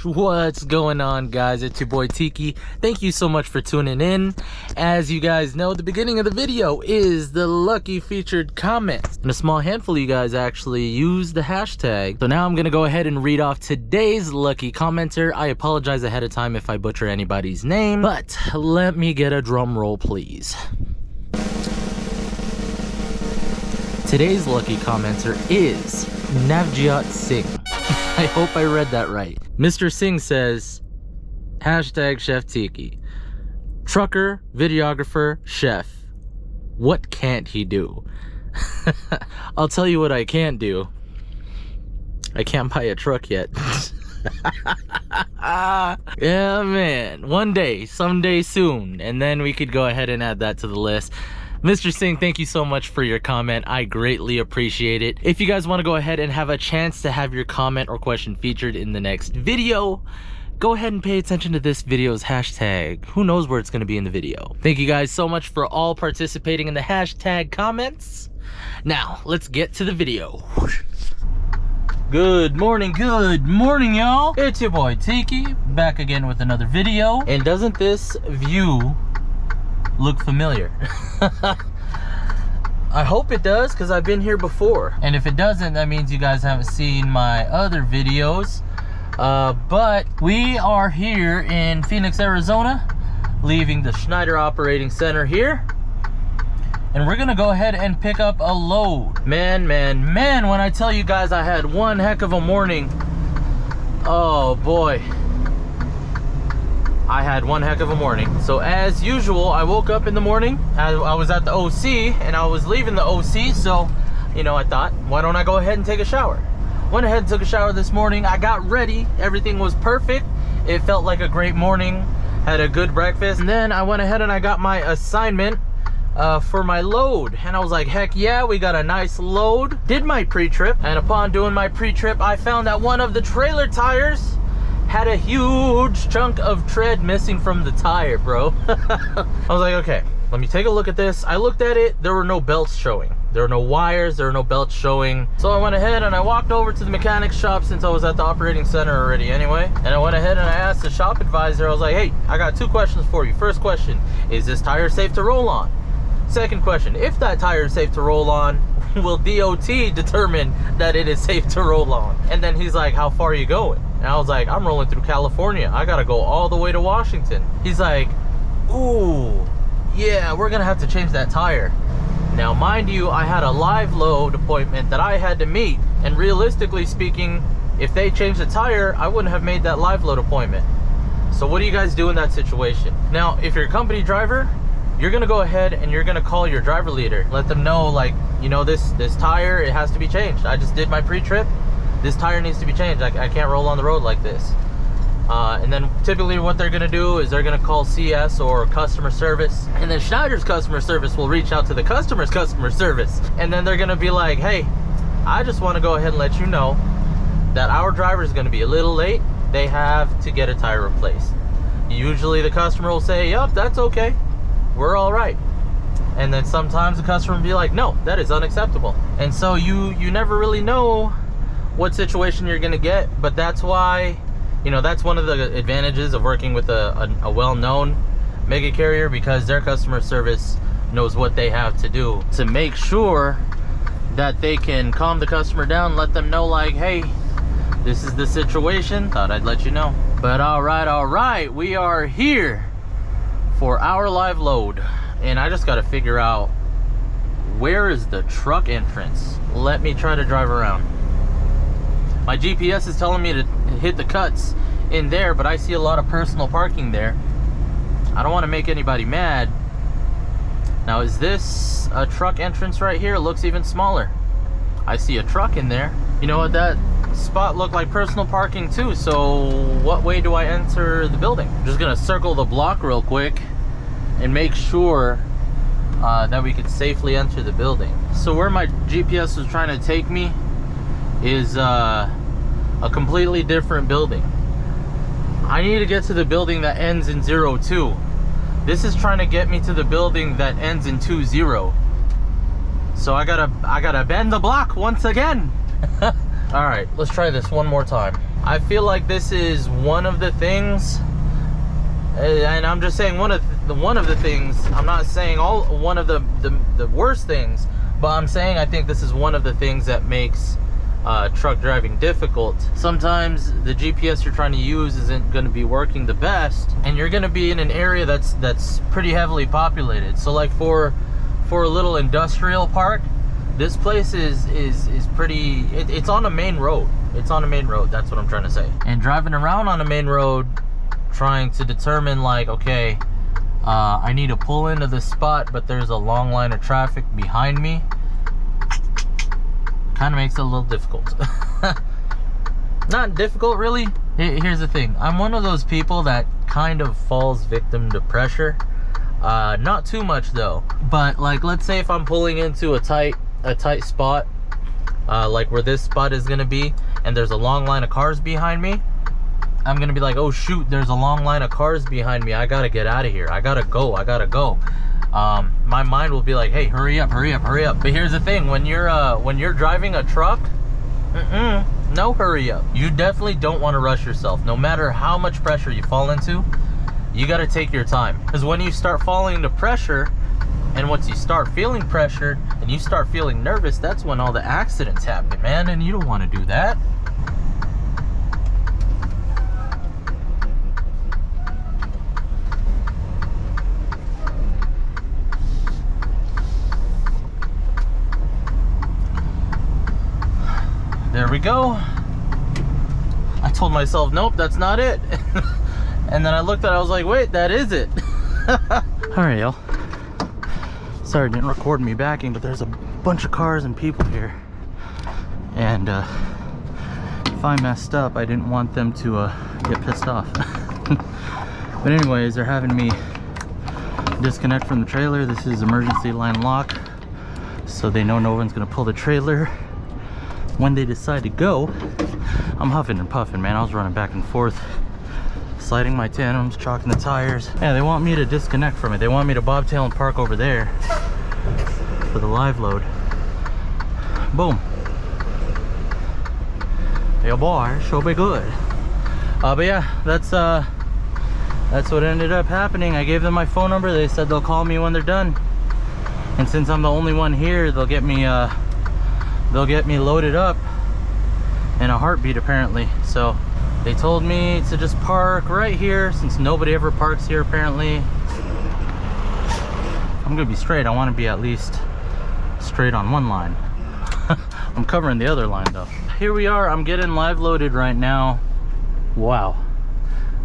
What's going on, guys? It's your boy Tiki. Thank you so much for tuning in. As you guys know, the beginning of the video is the lucky featured comments, and a small handful of you guys actually used the hashtag. So now I'm gonna go ahead and read off today's lucky commenter. I apologize ahead of time if I butcher anybody's name, but let me get a drum roll, please. Today's lucky commenter is Navjot Singh. I hope I read that right. Mr. Singh says, hashtag Chef Tiki. Trucker, videographer, chef. What can't he do? I'll tell you what I can't do. I can't buy a truck yet. Yeah, man. One day, someday soon. And then we could go ahead and add that to the list. Mr. Singh, thank you so much for your comment. I greatly appreciate it. If you guys want to go ahead and have a chance to have your comment or question featured in the next video, go ahead and pay attention to this video's hashtag. Who knows where it's going to be in the video. Thank you guys so much for all participating in the hashtag comments. Now, let's get to the video. Good morning, y'all. It's your boy Tiki, back again with another video. And doesn't this view look familiar? I hope it does, because I've been here before, and if it doesn't, that means you guys haven't seen my other videos. But we are here in Phoenix, Arizona, leaving the Schneider Operating Center here, and we're gonna go ahead and pick up a load. Man, when I tell you guys I had one heck of a morning, oh boy, I had one heck of a morning. So as usual, I woke up in the morning. I was at the OC and I was leaving the OC, so you know, I thought, why don't I go ahead and take a shower? Went ahead and took a shower this morning. I got ready, everything was perfect. It felt like a great morning. Had a good breakfast, and then I went ahead and I got my assignment for my load, and I was like, heck yeah, we got a nice load. Did my pre-trip, and upon doing my pre-trip, I found that one of the trailer tires had a huge chunk of tread missing from the tire, bro. I was like, okay, let me take a look at this. I looked at it, there were no belts showing. There were no wires, there were no belts showing. So I went ahead and I walked over to the mechanic shop, since I was at the operating center already anyway. And I went ahead and I asked the shop advisor, I was like, hey, I got two questions for you. First question, is this tire safe to roll on? Second question, if that tire is safe to roll on, will DOT determine that it is safe to roll on? And then he's like, how far are you going? And I was like, I'm rolling through California. I gotta go all the way to Washington. He's like, ooh, yeah, we're gonna have to change that tire. Now, mind you, I had a live load appointment that I had to meet. And realistically speaking, if they changed the tire, I wouldn't have made that live load appointment. So what do you guys do in that situation? Now, if you're a company driver, you're gonna go ahead and you're gonna call your driver leader. Let them know, like, you know, this tire, it has to be changed. I just did my pre-trip. This tire needs to be changed. I can't roll on the road like this. And then typically what they're gonna do is they're gonna call CS or customer service, and then Schneider's customer service will reach out to the customer's customer service, and then they're gonna be like, hey, I just want to go ahead and let you know that our driver is gonna be a little late. They have to get a tire replaced. Usually the customer will say, yup, that's okay, we're all right. And then sometimes the customer will be like, no, that is unacceptable. And so you never really know what situation you're gonna get, but that's why, you know, that's one of the advantages of working with a well-known mega carrier, because their customer service knows what they have to do to make sure that they can calm the customer down, let them know, like, hey, this is the situation, thought I'd let you know. But all right, we are here for our live load, and I just got to figure out, where is the truck entrance? Let me try to drive around. My GPS is telling me to hit the cuts in there, but I see a lot of personal parking there. I don't want to make anybody mad. Now, is this a truck entrance right here? It looks even smaller. I see a truck in there. You know what, that spot looked like personal parking too, so what way do I enter the building? I'm just gonna circle the block real quick and make sure that we could safely enter the building. So where my GPS was trying to take me is a completely different building. I need to get to the building that ends in 02. This is trying to get me to the building that ends in 20. So I gotta bend the block once again. All right, let's try this one more time. I feel like this is one of the things, and I'm just saying one of the things. I'm not saying one of the worst things, but I'm saying I think this is one of the things that makes truck driving difficult. Sometimes the GPS you're trying to use isn't going to be working the best, and you're going to be in an area that's pretty heavily populated. So like for a little industrial park, this place is pretty, it's on a main road. It's on a main road, that's what I'm trying to say. And driving around on a main road, trying to determine like, okay, I need to pull into this spot, but there's a long line of traffic behind me, kind of makes it a little difficult. Not difficult really. Here's the thing, I'm one of those people that kind of falls victim to pressure. Not too much though, but like, let's say if I'm pulling into a tight spot, like where this spot is gonna be, and there's a long line of cars behind me, I'm gonna be like, oh shoot, there's a long line of cars behind me, I gotta get out of here, I gotta go. My mind will be like, hey, hurry up. But here's the thing, when you're driving a truck, no hurry up. You definitely don't want to rush yourself. No matter how much pressure you fall into, you got to take your time, because when you start falling into pressure, and once you start feeling pressured and you start feeling nervous, that's when all the accidents happen, man, and you don't want to do that. There we go. I told myself, nope, that's not it. And then I looked at it, I was like, wait, that is it. All right, y'all. Sorry, it didn't record me backing, but there's a bunch of cars and people here. And if I messed up, I didn't want them to get pissed off. But anyways, they're having me disconnect from the trailer. This is emergency line lock, so they know no one's gonna pull the trailer when they decide to go. I'm huffing and puffing, man. I was running back and forth, sliding my tandems, chalking the tires. Yeah, they want me to disconnect from it. They want me to bobtail and park over there for the live load. Boom. Yo boy, sure be good. But yeah, that's what ended up happening. I gave them my phone number. They said they'll call me when they're done. And since I'm the only one here, they'll get me loaded up in a heartbeat apparently. So they told me to just park right here, since nobody ever parks here apparently. I'm gonna be straight. I want to be at least straight on one line. I'm covering the other line though. Here we are. I'm getting live loaded right now. Wow,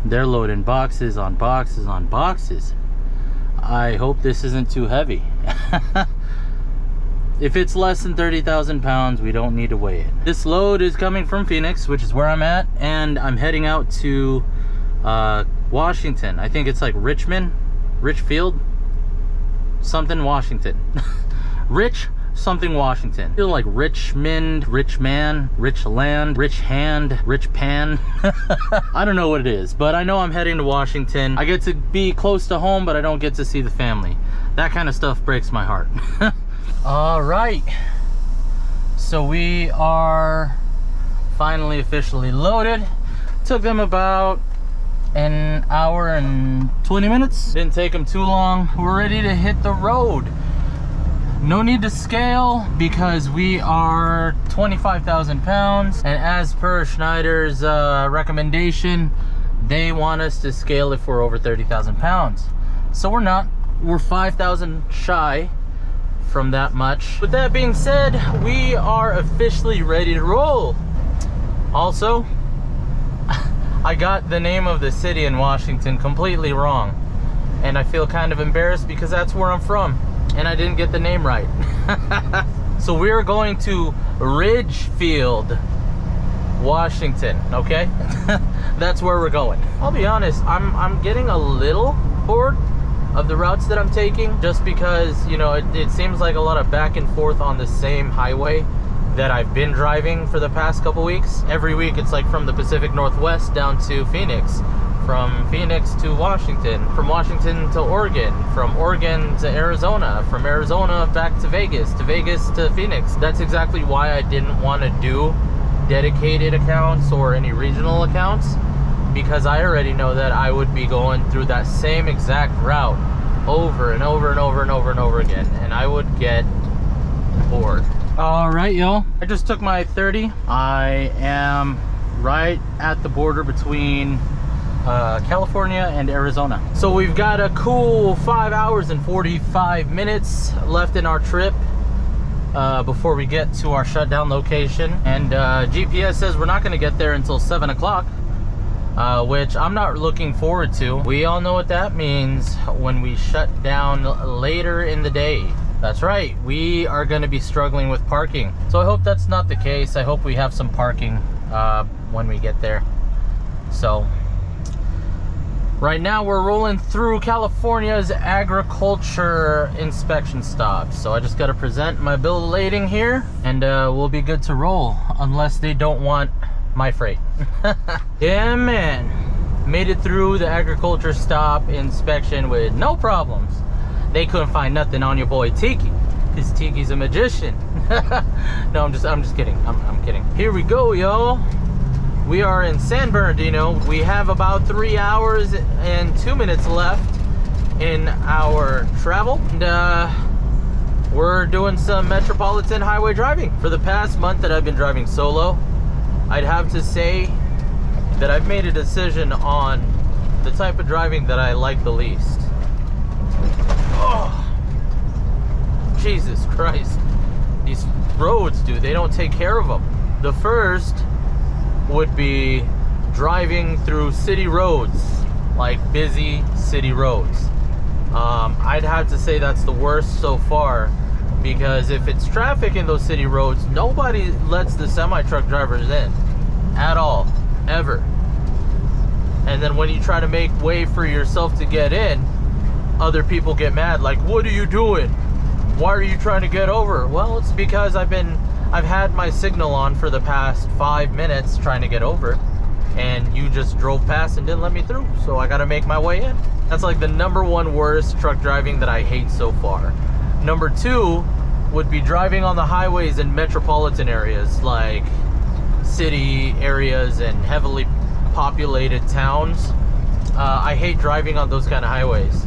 they're loading boxes on boxes on boxes. I hope this isn't too heavy. If it's less than 30,000 pounds, we don't need to weigh it. This load is coming from Phoenix, which is where I'm at, and I'm heading out to Washington. I think it's like Richfield, something Washington. Something Washington. I feel like Richmond, rich man, rich land, rich hand, rich pan. I don't know what it is, but I know I'm heading to Washington. I get to be close to home, but I don't get to see the family. That kind of stuff breaks my heart. All right, so we are finally officially loaded. Took them about an hour and 20 minutes. Didn't take them too long. We're ready to hit the road. No need to scale because we are 25,000 pounds, and as per Schneider's recommendation, they want us to scale if we're over 30,000 pounds. So we're not. We're 5,000 shy from that much. With that being said, we are officially ready to roll. Also, I got the name of the city in Washington completely wrong, and I feel kind of embarrassed because that's where I'm from and I didn't get the name right. So we're going to Ridgefield, Washington, okay? That's where we're going. I'll be honest, I'm getting a little bored of the routes that I'm taking, just because, you know, it seems like a lot of back and forth on the same highway that I've been driving for the past couple weeks. Every week it's like from the Pacific Northwest down to Phoenix, from Phoenix to Washington, from Washington to Oregon, from Oregon to Arizona, from Arizona back to Vegas to Phoenix. That's exactly why I didn't want to do dedicated accounts or any regional accounts, because I already know that I would be going through that same exact route over and over and over and over and over again, and I would get bored. All right, y'all, I just took my 30. I am right at the border between California and Arizona. So we've got a cool 5 hours and 45 minutes left in our trip before we get to our shutdown location. And GPS says we're not going to get there until 7 o'clock, which I'm not looking forward to. We all know what that means when we shut down later in the day. That's right, we are going to be struggling with parking. So I hope that's not the case. I hope we have some parking when we get there. So right now we're rolling through California's agriculture inspection stops. So I just got to present my bill of lading here, and we'll be good to roll, unless they don't want my freight. Yeah, man. Made it through the agriculture stop inspection with no problems. They couldn't find nothing on your boy Tiki, because Tiki's a magician. No, I'm just kidding. I'm kidding. Here we go, y'all. We are in San Bernardino. We have about 3 hours and 2 minutes left in our travel. And we're doing some Metropolitan highway driving. For the past month that I've been driving solo, I'd have to say that I've made a decision on the type of driving that I like the least. Oh, Jesus Christ. These roads, dude, they don't take care of them. The first would be driving through city roads, like busy city roads. I'd have to say that's the worst so far, because if it's traffic in those city roads, nobody lets the semi-truck drivers in at all, ever. And then when you try to make way for yourself to get in, other people get mad, like, what are you doing? Why are you trying to get over? Well, it's because I've had my signal on for the past 5 minutes trying to get over, and you just drove past and didn't let me through, so I gotta make my way in. That's like the #1 worst truck driving that I hate so far. #2 would be driving on the highways in metropolitan areas, like city areas and heavily populated towns. I hate driving on those kind of highways,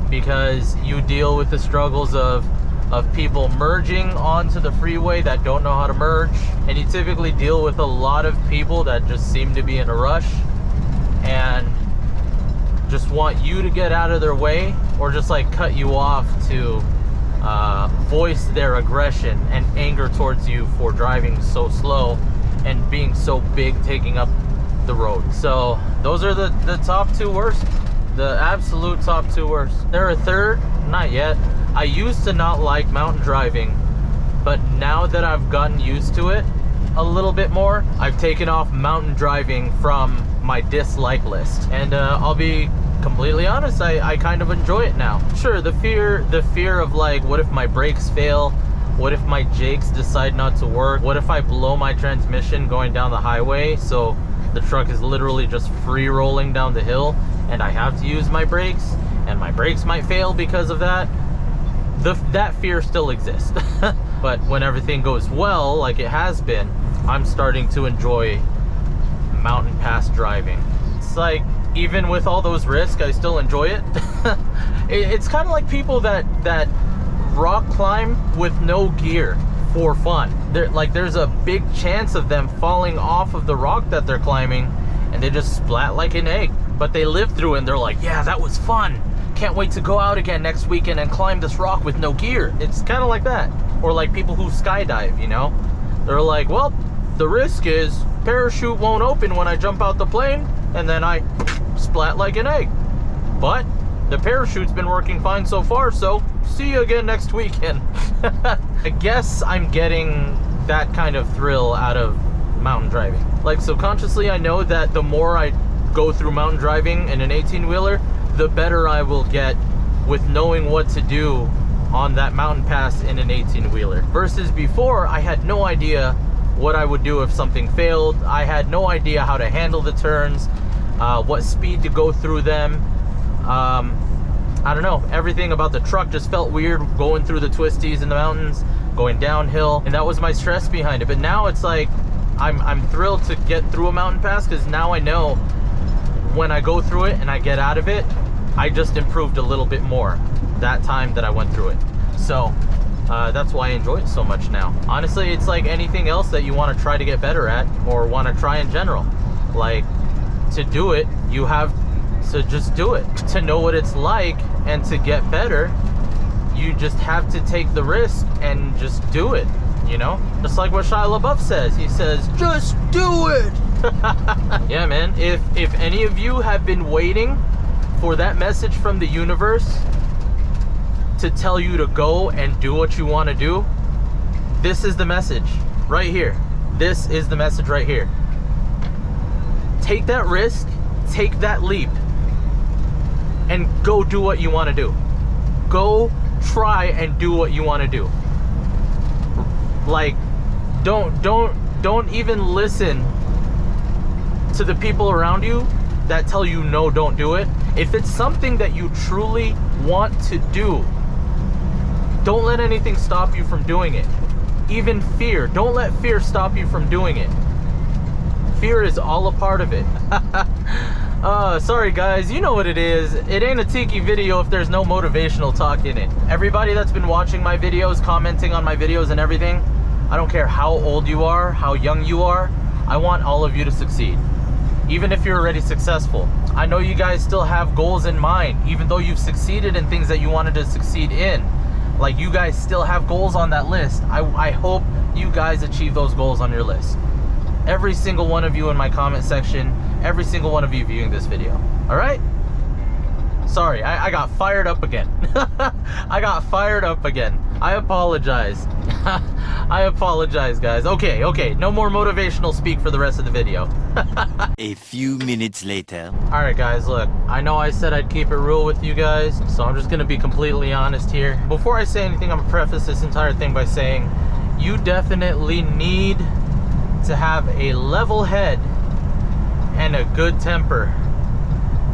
because you deal with the struggles of people merging onto the freeway that don't know how to merge, and you typically deal with a lot of people that just seem to be in a rush and just want you to get out of their way, or just like cut you off to voice their aggression and anger towards you for driving so slow and being so big, taking up the road. So those are the top 2 worst. The absolute top 2 worst. There a third? Not yet. I used to not like mountain driving, but now that I've gotten used to it a little bit more, I've taken off mountain driving from my dislike list. And I'll be completely honest, I kind of enjoy it now. Sure, the fear of like, what if my brakes fail? What if my jakes decide not to work? What if I blow my transmission going down the highway, so the truck is literally just free rolling down the hill and I have to use my brakes, and my brakes might fail because of that? That fear still exists. But when everything goes well, like it has been, I'm starting to enjoy mountain pass driving. It's like, even with all those risks, I still enjoy it. It's kind of like people that rock climb with no gear for fun. There's a big chance of them falling off of the rock that they're climbing, and they just splat like an egg. But they live through it, and they're like, yeah, that was fun. Can't wait to go out again next weekend and climb this rock with no gear. It's kind of like that. Or like people who skydive, you know? They're like, well, the risk is parachute won't open when I jump out the plane, and then I splat like an egg. But the parachute's been working fine so far, so see you again next weekend. I guess I'm getting that kind of thrill out of mountain driving. Like, subconsciously, I know that the more I go through mountain driving in an 18-wheeler, the better I will get with knowing what to do on that mountain pass in an 18-wheeler. Versus before, I had no idea what I would do if something failed. I had no idea how to handle the turns, what speed to go through them. I don't know, everything about the truck just felt weird, going through the twisties in the mountains, going downhill, and that was my stress behind it. But now it's like, I'm thrilled to get through a mountain pass, because now I know when I go through it and I get out of it, I just improved a little bit more that time that I went through it. So that's why I enjoy it so much now. Honestly, it's like anything else that you want to try to get better at, or want to try in general. Like, to do it, you have to just do it. To know what it's like and to get better, you just have to take the risk and just do it, you know? Just like what Shia LaBeouf says. He says, just do it. Yeah, man. If any of you have been waiting for that message from the universe to tell you to go and do what you want to do, this is the message right here. This is the message right here. Take that risk, take that leap, and go do what you want to do. Go try and do what you want to do. Like, don't even listen to the people around you that tell you no, don't do it. If it's something that you truly want to do, don't let anything stop you from doing it. Even fear, don't let fear stop you from doing it. Fear is all a part of it. Sorry guys, you know what it is. It ain't a tiki video if there's no motivational talk in it. Everybody that's been watching my videos, commenting on my videos and everything, I don't care how old you are, how young you are, I want all of you to succeed. Even if you're already successful. I know you guys still have goals in mind, even though you've succeeded in things that you wanted to succeed in. Like, you guys still have goals on that list. I hope you guys achieve those goals on your list. Every single one of you in my comment section, every single one of you viewing this video. All right? Sorry, I got fired up again. I got fired up again. I apologize. I apologize, guys. Okay, no more motivational speak for the rest of the video. A few minutes later. All right, guys, look, I know I said I'd keep it real with you guys, so I'm just gonna be completely honest here. Before I say anything, I'm gonna preface this entire thing by saying you definitely need to have a level head and a good temper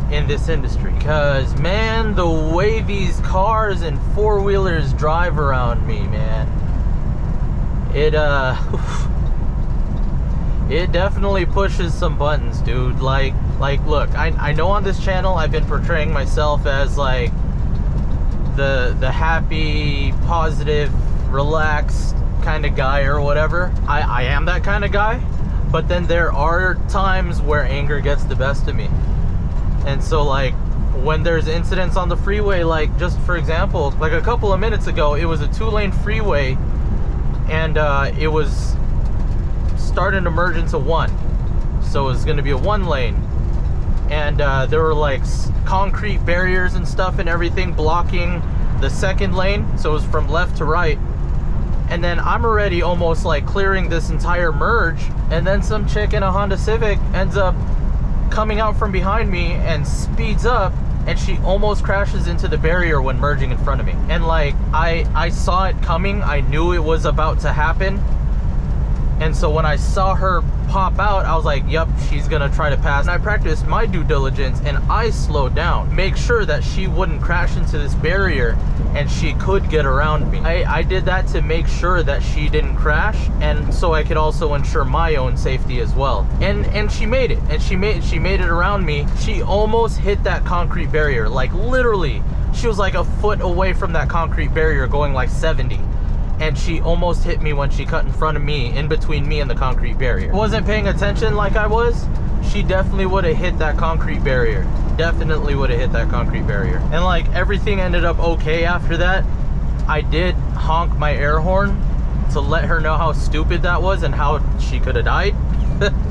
in this industry, because man, the way these cars and four-wheelers drive around me, man, it it definitely pushes some buttons, dude. Like look, I know on this channel I've been portraying myself as like the happy, positive, relaxed kind of guy or whatever. I am that kind of guy, but then there are times where anger gets the best of me. And so, like, when there's incidents on the freeway, like, just for example, like a couple of minutes ago, it was a 2-lane freeway, and it was starting to merge into one. So it was going to be a 1-lane, and there were like concrete barriers and stuff and everything blocking the 2nd lane, so it was from left to right. And then I'm already almost like clearing this entire merge, and then some chick in a Honda Civic ends up coming out from behind me and speeds up, and she almost crashes into the barrier when merging in front of me. And like, I saw it coming, I knew it was about to happen, and so when I saw her pop out, I was like, yep, she's gonna try to pass. And I practiced my due diligence, and I slowed down, make sure that she wouldn't crash into this barrier and she could get around me. I did that to make sure that she didn't crash, and so I could also ensure my own safety as well. And she made it, and she made it around me. She almost hit that concrete barrier, like literally. She was like a foot away from that concrete barrier going like 70. And she almost hit me when she cut in front of me, in between me and the concrete barrier. Wasn't paying attention like I was, she definitely would have hit that concrete barrier. Definitely would have hit that concrete barrier. And like, everything ended up okay after that. I did honk my air horn to let her know how stupid that was and how she could have died.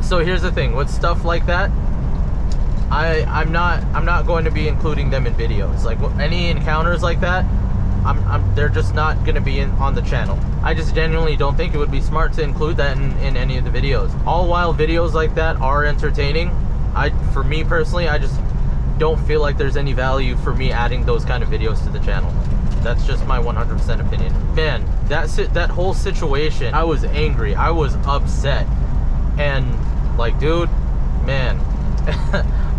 So here's the thing, with stuff like that, I'm not going to be including them in videos. Like, any encounters like that, they're just not gonna be on the channel. I just genuinely don't think it would be smart to include that in any of the videos. All while videos like that are entertaining, for me personally, I just don't feel like there's any value for me adding those kind of videos to the channel. That's just my 100% opinion. Man, that whole situation, I was angry, I was upset, and like, dude, man,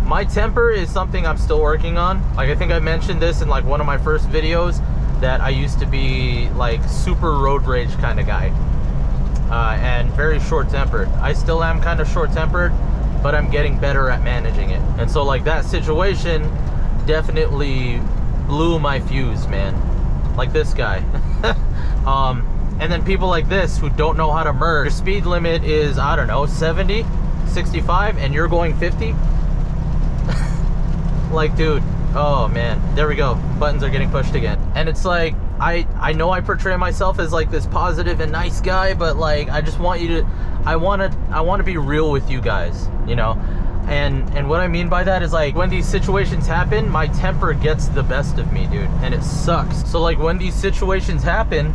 my temper is something I'm still working on. Like, I think I mentioned this in like one of my first videos, that I used to be like super road rage kind of guy. and very short-tempered. I still am kind of short-tempered, but I'm getting better at managing it. And so like that situation definitely blew my fuse, man. Like this guy. And then people like this who don't know how to merge. Your speed limit is, I don't know, 70, 65, and you're going 50. Like, dude, oh man, there we go. Buttons are getting pushed again. And it's like, I know I portray myself as like this positive and nice guy, but like, I just want you to, I want to be real with you guys, you know? And what I mean by that is like, when these situations happen, my temper gets the best of me, dude, and it sucks. So like, when these situations happen,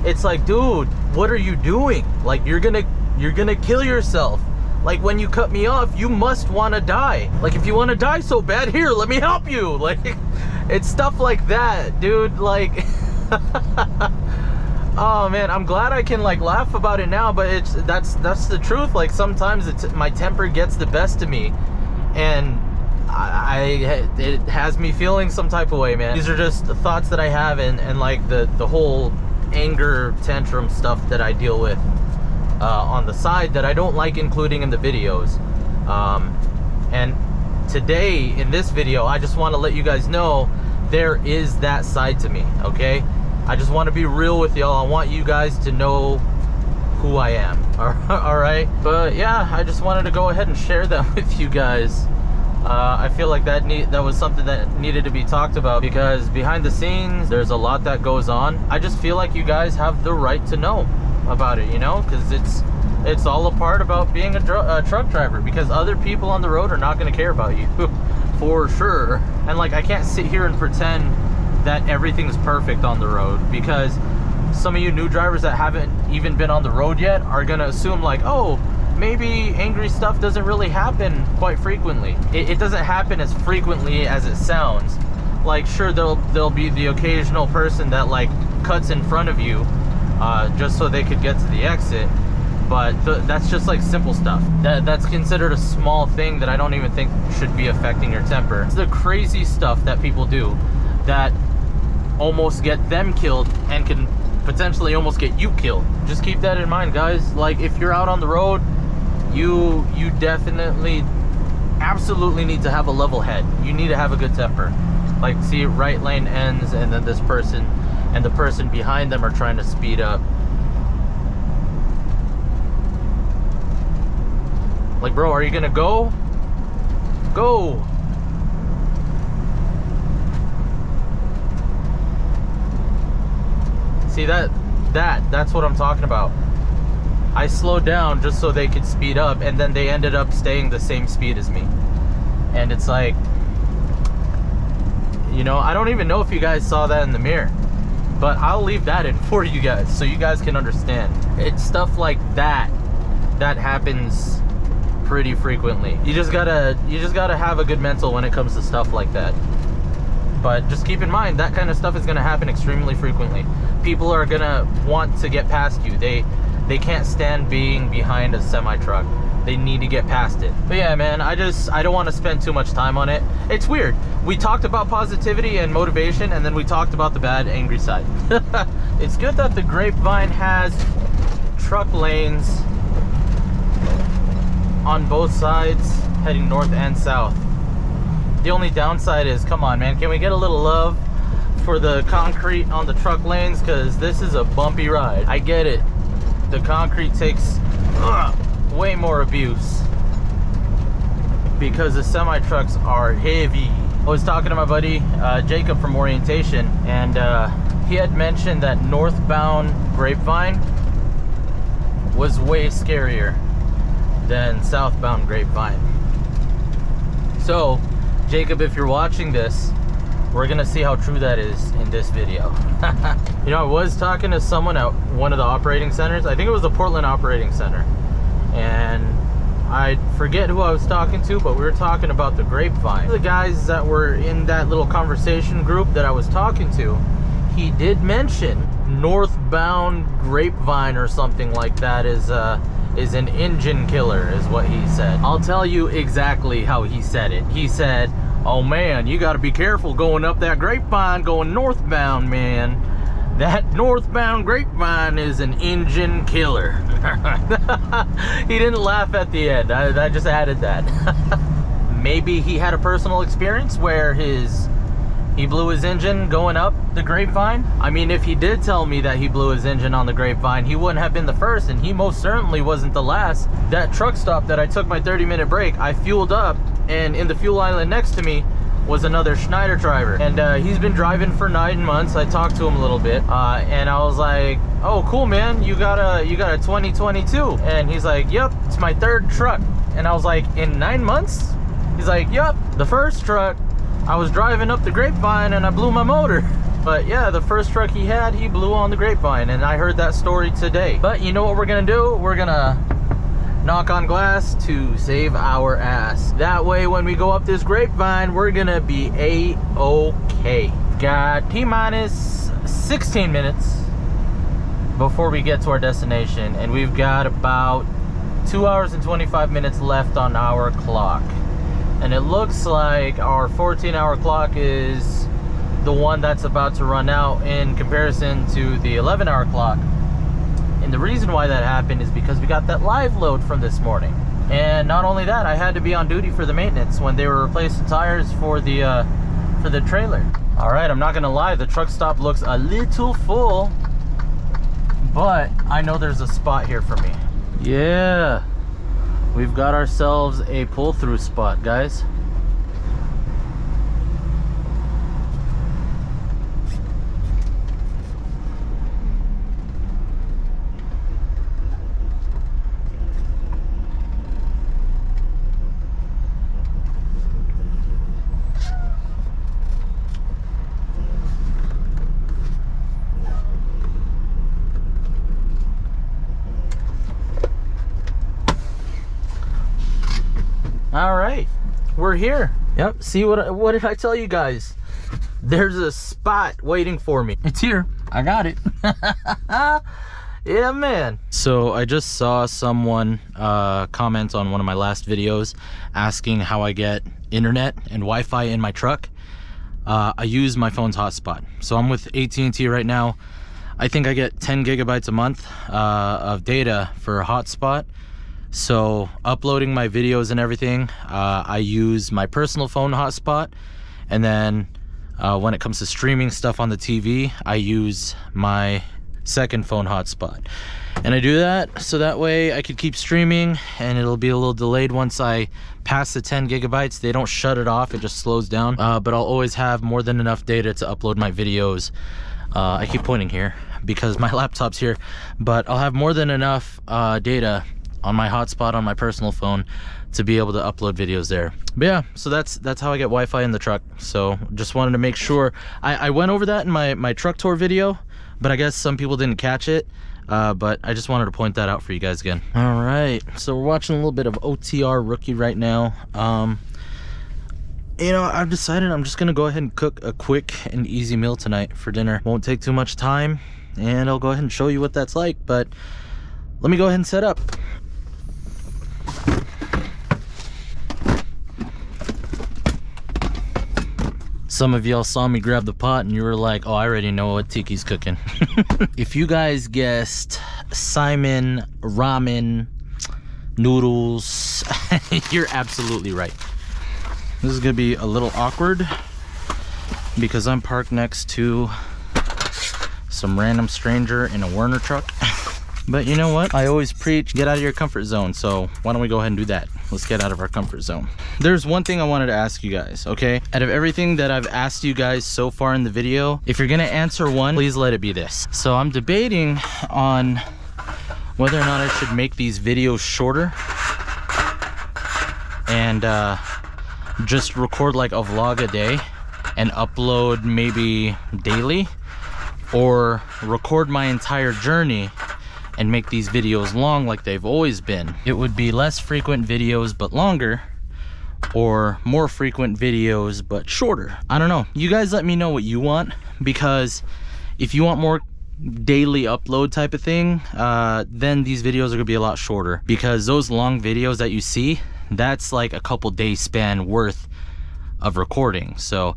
it's like, dude, what are you doing? Like, you're gonna kill yourself. Like, when you cut me off, you must want to die. Like, if you want to die so bad, here, let me help you. Like, it's stuff like that, dude. Like, oh man, I'm glad I can like laugh about it now, but that's the truth. Like, sometimes my temper gets the best of me, and it has me feeling some type of way, man. These are just the thoughts that I have, and like the whole anger tantrum stuff that I deal with on the side that I don't like including in the videos. And today in this video, I just want to let you guys know there is that side to me, okay? I just want to be real with y'all. I want you guys to know who I am. All right? But yeah, I just wanted to go ahead and share that with you guys. I feel like that was something that needed to be talked about, because behind the scenes there's a lot that goes on. I just feel like you guys have the right to know about it, you know, because it's all a part about being a truck driver, because other people on the road are not going to care about you for sure. And like, I can't sit here and pretend that everything's perfect on the road, because some of you new drivers that haven't even been on the road yet are going to assume like, oh, maybe angry stuff doesn't really happen quite frequently. It doesn't happen as frequently as it sounds. Like, sure, there'll be the occasional person that like cuts in front of you just so they could get to the exit, but that's just like simple stuff. That's considered a small thing that I don't even think should be affecting your temper. It's the crazy stuff that people do that almost get them killed and can potentially almost get you killed. Just keep that in mind, guys. Like, if you're out on the road, you definitely absolutely need to have a level head. You need to have a good temper. Like, see, right lane ends, and then this person and the person behind them are trying to speed up. Like, bro, are you gonna go? Go! See, that's what I'm talking about. I slowed down just so they could speed up, and then they ended up staying the same speed as me. And it's like, you know, I don't even know if you guys saw that in the mirror, but I'll leave that in for you guys so you guys can understand. It's stuff like that that happens pretty frequently. You just gotta have a good mental when it comes to stuff like that. But just keep in mind, that kind of stuff is gonna happen extremely frequently. People are gonna want to get past you. They can't stand being behind a semi-truck. They need to get past it. But yeah, man, I don't want to spend too much time on it. It's weird. We talked about positivity and motivation, and then we talked about the bad, angry side. It's good that the Grapevine has truck lanes on both sides, heading north and south. The only downside is, come on, man, can we get a little love for the concrete on the truck lanes? Because this is a bumpy ride. I get it. The concrete takes way more abuse because the semi-trucks are heavy. I was talking to my buddy Jacob from orientation, and he had mentioned that northbound Grapevine was way scarier than southbound Grapevine. So, Jacob, if you're watching this, we're gonna see how true that is in this video. You know, I was talking to someone at one of the operating centers. I think it was the Portland Operating Center. And I forget who I was talking to, but we were talking about the Grapevine. The guys that were in that little conversation group that I was talking to, he did mention northbound Grapevine or something like that is an engine killer, is what he said. I'll tell you exactly how he said it. He said, oh man, you gotta be careful going up that Grapevine, going northbound, man. That northbound Grapevine is an engine killer. He didn't laugh at the end. I just added that. Maybe he had a personal experience where he blew his engine going up the grapevine. I mean, if he did tell me that he blew his engine on the grapevine, he wouldn't have been the first, and he most certainly wasn't the last. That truck stop that I took my 30-minute break, I fueled up, and in the fuel island next to me was another Schneider driver, and he's been driving for 9 months. I talked to him a little bit, and I was like, "Oh, cool, man. You got a 2022?" And he's like, "Yep, it's my 3rd truck." And I was like, "In 9 months?" He's like, "Yep, the first truck, I was driving up the grapevine and I blew my motor." But yeah, the first truck he had, he blew on the grapevine, and I heard that story today. But you know what we're gonna do? We're gonna knock on glass to save our ass. That way, when we go up this grapevine, we're gonna be A-okay. Got T-minus 16 minutes before we get to our destination, and we've got about 2 hours and 25 minutes left on our clock. And it looks like our 14-hour clock is the one that's about to run out in comparison to the 11-hour clock. And the reason why that happened is because we got that live load from this morning. And not only that, I had to be on duty for the maintenance when they were replacing tires for the trailer. All right, I'm not gonna lie, the truck stop looks a little full, but I know there's a spot here for me. Yeah, we've got ourselves a pull-through spot, guys. All right, we're here. Yep, see what did I tell you guys? There's a spot waiting for me. It's here. I got it. Yeah, man. So I just saw someone comment on one of my last videos asking how I get internet and Wi-Fi in my truck. I use my phone's hotspot. So I'm with AT&T right now. I think I get 10 gigabytes a month of data for a hotspot. So uploading my videos and everything, I use my personal phone hotspot, and then when it comes to streaming stuff on the TV, I use my second phone hotspot. And I do that so that way I could keep streaming, and it'll be a little delayed once I pass the 10 gigabytes. They don't shut it off, it just slows down, but I'll always have more than enough data to upload my videos. I keep pointing here because my laptop's here, but I'll have more than enough data on my hotspot on my personal phone to be able to upload videos there. But yeah, so that's how I get Wi-Fi in the truck. So just wanted to make sure. I went over that in my truck tour video, but I guess some people didn't catch it. But I just wanted to point that out for you guys again. All right, so we're watching a little bit of OTR Rookie right now. You know, I've decided I'm just gonna go ahead and cook a quick and easy meal tonight for dinner. Won't take too much time, and I'll go ahead and show you what that's like. But let me go ahead and set up. Some of y'all saw me grab the pot and you were like, oh, I already know what Tiki's cooking. If you guys guessed Simon ramen noodles, you're absolutely right. This is gonna be a little awkward because I'm parked next to some random stranger in a Werner truck. But you know what? I always preach, get out of your comfort zone. So why don't we go ahead and do that? Let's get out of our comfort zone. There's one thing I wanted to ask you guys, okay? Out of everything that I've asked you guys so far in the video, if you're gonna answer one, please let it be this. So I'm debating on whether or not I should make these videos shorter and just record like a vlog a day and upload maybe daily, or record my entire journey and make these videos long like they've always been. It would be less frequent videos but longer, or more frequent videos but shorter. I don't know. You guys let me know what you want, because if you want more daily upload type of thing, then these videos are gonna be a lot shorter, because those long videos that you see, that's like a couple days span worth of recording. So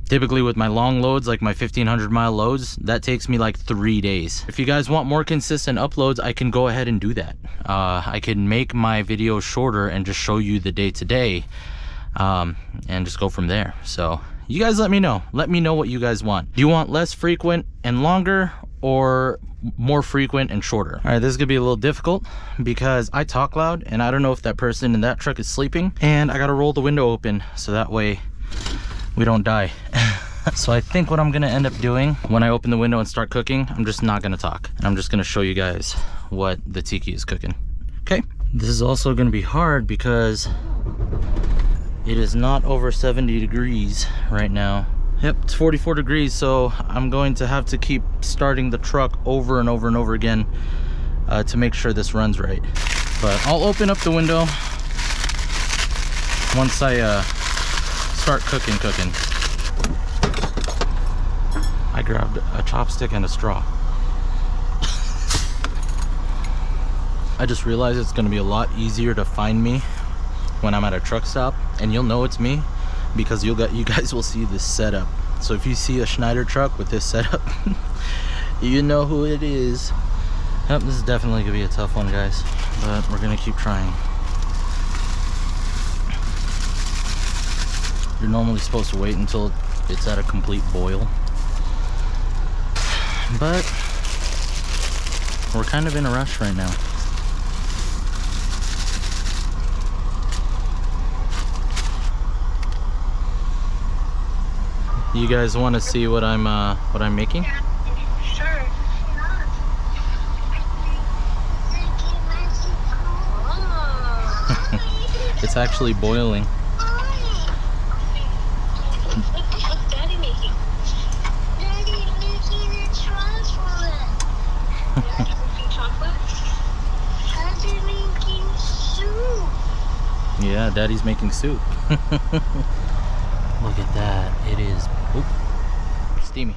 Typically with my long loads, like my 1500 mile loads, that takes me like 3 days. If you guys want more consistent uploads, I can go ahead and do that. I can make my videos shorter and just show you the day to day, and just go from there. So you guys let me know what you guys want. Do you want less frequent and longer, or more frequent and shorter? All right, this is gonna be a little difficult because I talk loud and I don't know if that person in that truck is sleeping, and I gotta roll the window open so that way we don't die. So I think what I'm gonna end up doing when I open the window and start cooking, I'm just not gonna talk, and I'm just gonna show you guys what the tiki is cooking. Okay, this is also gonna be hard because it is not over 70 degrees right now. Yep, it's 44 degrees, so I'm going to have to keep starting the truck over and over and over again to make sure this runs right. But I'll open up the window once I start cooking. I grabbed a chopstick and a straw. I just realized it's gonna be a lot easier to find me when I'm at a truck stop, and you'll know it's me because you guys will see this setup. So if you see a Schneider truck with this setup, you know who it is. Yep, this is definitely gonna be a tough one, guys, but we're gonna keep trying. You're normally supposed to wait until it's at a complete boil, but we're kind of in a rush right now. You guys want to see what I'm making? Sure. It's actually boiling. What's Daddy making? Daddy making a chocolate. Daddy making chocolate? Daddy making soup. Yeah, Daddy's making soup. Look at that. It is steamy.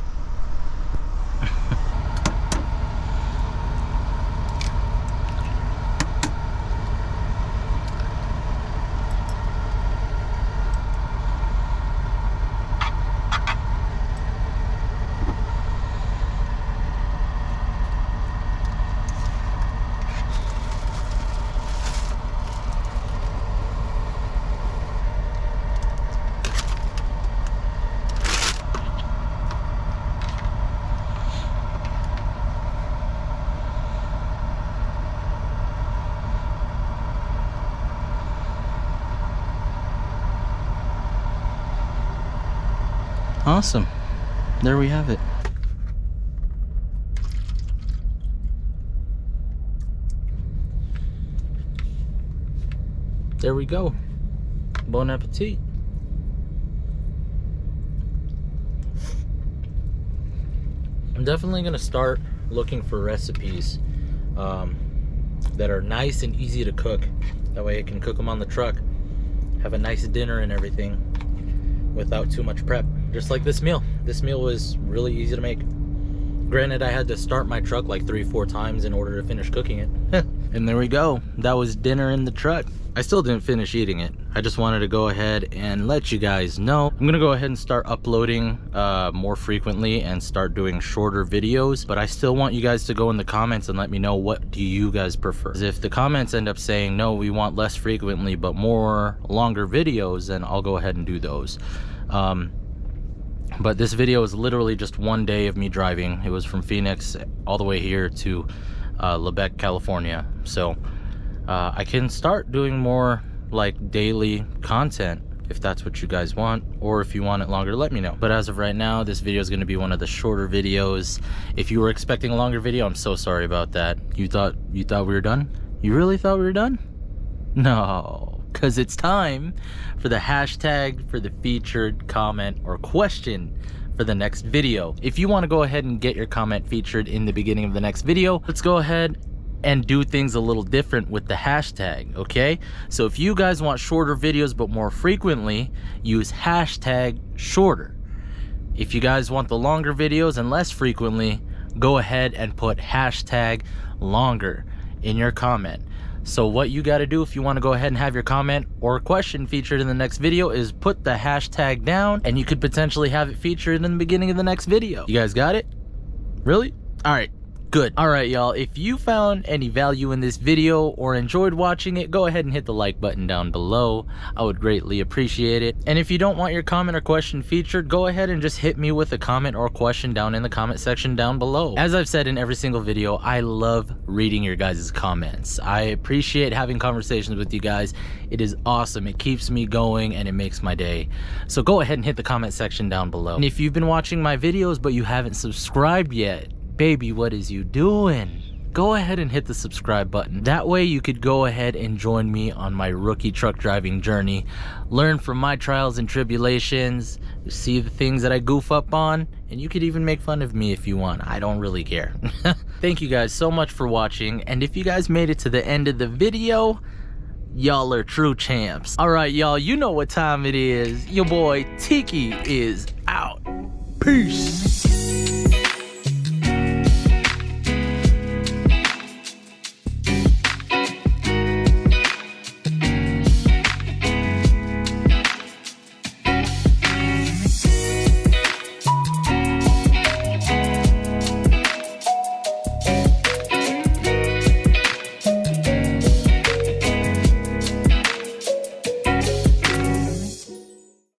Awesome. There we have it. There we go. Bon appetit. I'm definitely gonna start looking for recipes that are nice and easy to cook. That way I can cook them on the truck, have a nice dinner and everything without too much prep. Just like this meal. This meal was really easy to make. Granted, I had to start my truck like 3-4 times in order to finish cooking it. And there we go. That was dinner in the truck. I still didn't finish eating it. I just wanted to go ahead and let you guys know. I'm gonna go ahead and start uploading more frequently and start doing shorter videos, but I still want you guys to go in the comments and let me know, what do you guys prefer? If the comments end up saying, no, we want less frequently but more longer videos, then I'll go ahead and do those. But this video is literally just one day of me driving. It was from Phoenix all the way here to Lebec, California. So I can start doing more like daily content if that's what you guys want, or if you want it longer, let me know. But as of right now, this video is going to be one of the shorter videos. If you were expecting a longer video, I'm so sorry about that. You thought we were done? You really thought we were done? No, because it's time for the hashtag for the featured comment or question for the next video. If you want to go ahead and get your comment featured in the beginning of the next video, let's go ahead and do things a little different with the hashtag, okay? So if you guys want shorter videos but more frequently, use hashtag shorter. If you guys want the longer videos and less frequently, go ahead and put hashtag longer in your comment. So what you got to do if you want to go ahead and have your comment or question featured in the next video is put the hashtag down, and you could potentially have it featured in the beginning of the next video. You guys got it? Really? All right. Good. All right, y'all. If you found any value in this video or enjoyed watching it, go ahead and hit the like button down below. I would greatly appreciate it. And if you don't want your comment or question featured, go ahead and just hit me with a comment or question down in the comment section down below. As I've said in every single video, I love reading your guys' comments. I appreciate having conversations with you guys. It is awesome. It keeps me going and it makes my day. So go ahead and hit the comment section down below. And if you've been watching my videos but you haven't subscribed yet, baby, what is you doing? Go ahead and hit the subscribe button. That way you could go ahead and join me on my rookie truck driving journey, learn from my trials and tribulations, see the things that I goof up on, and you could even make fun of me if you want. I don't really care. Thank you guys so much for watching, and if you guys made it to the end of the video, y'all are true champs. All right, y'all, you know what time it is. Your boy Tiki is out. Peace.